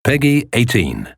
PEGI 18.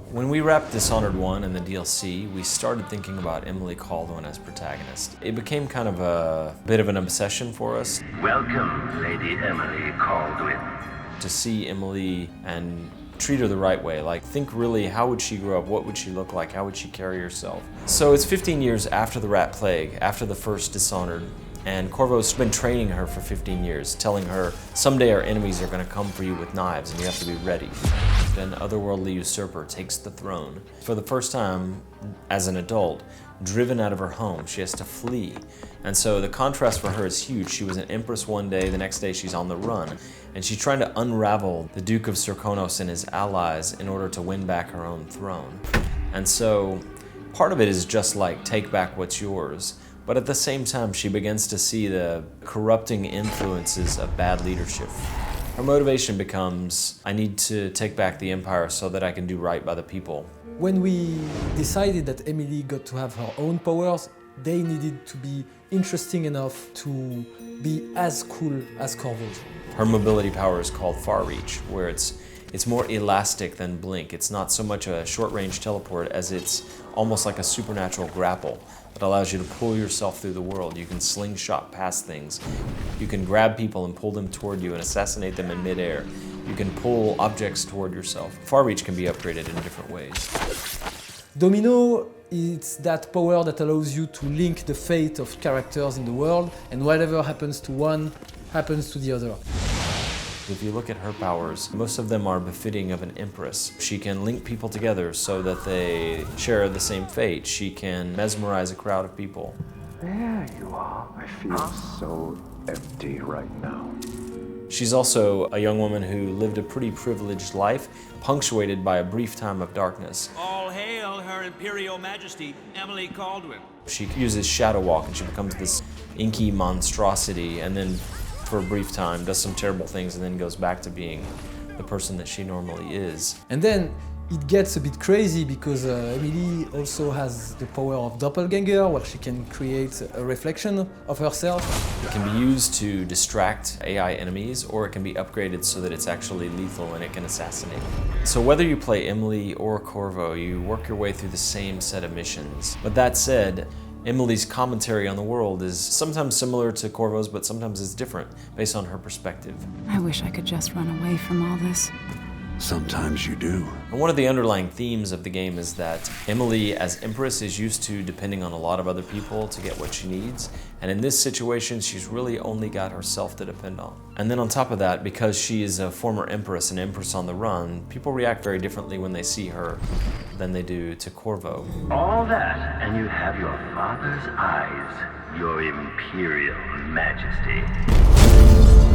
When we wrapped Dishonored 1 and the DLC, we started thinking about Emily Kaldwin as protagonist. It became kind of a bit of an obsession for us. Welcome, Lady Emily Kaldwin. To see Emily and treat her the right way. Like, think really, how would she grow up? What would she look like? How would she carry herself? So it's 15 years after the Rat Plague, after the first Dishonored, and Corvo's been training her for 15 years, telling her, someday our enemies are gonna come for you with knives and you have to be ready. An otherworldly usurper takes the throne. For the first time, as an adult, driven out of her home, she has to flee. And so the contrast for her is huge. She was an empress one day, the next day she's on the run. And she's trying to unravel the Duke of Serkonos and his allies in order to win back her own throne. And so part of it is just like, take back what's yours. But at the same time, she begins to see the corrupting influences of bad leadership. Her motivation becomes, I need to take back the empire so that I can do right by the people. When we decided that Emily got to have her own powers, they needed to be interesting enough to be as cool as Corvo's. Her mobility power is called Far Reach, where it's more elastic than Blink. It's not so much a short-range teleport as it's almost like a supernatural grapple that allows you to pull yourself through the world. You can slingshot past things. You can grab people and pull them toward you and assassinate them in midair. You can pull objects toward yourself. Far Reach can be upgraded in different ways. Domino, it's that power that allows you to link the fate of characters in the world, and whatever happens to one happens to the other. If you look at her powers, most of them are befitting of an empress. She can link people together so that they share the same fate. She can mesmerize a crowd of people. There you are. I feel so empty right now. She's also a young woman who lived a pretty privileged life, punctuated by a brief time of darkness. All hail Her Imperial Majesty, Emily Kaldwin. She uses Shadow Walk and she becomes this inky monstrosity, and then for a brief time does some terrible things and then goes back to being the person that she normally is. And then it gets a bit crazy because Emily also has the power of doppelganger, where she can create a reflection of herself. It can be used to distract AI enemies, or it can be upgraded so that it's actually lethal and it can assassinate. So whether you play Emily or Corvo, you work your way through the same set of missions. But that said, Emily's commentary on the world is sometimes similar to Corvo's, but sometimes it's different based on her perspective. I wish I could just run away from all this. Sometimes you do. And one of the underlying themes of the game is that Emily, as Empress, is used to depending on a lot of other people to get what she needs. And in this situation, she's really only got herself to depend on. And then on top of that, because she is a former Empress, an Empress on the run, people react very differently when they see her than they do to Corvo. All that, and you have your father's eyes, your Imperial Majesty.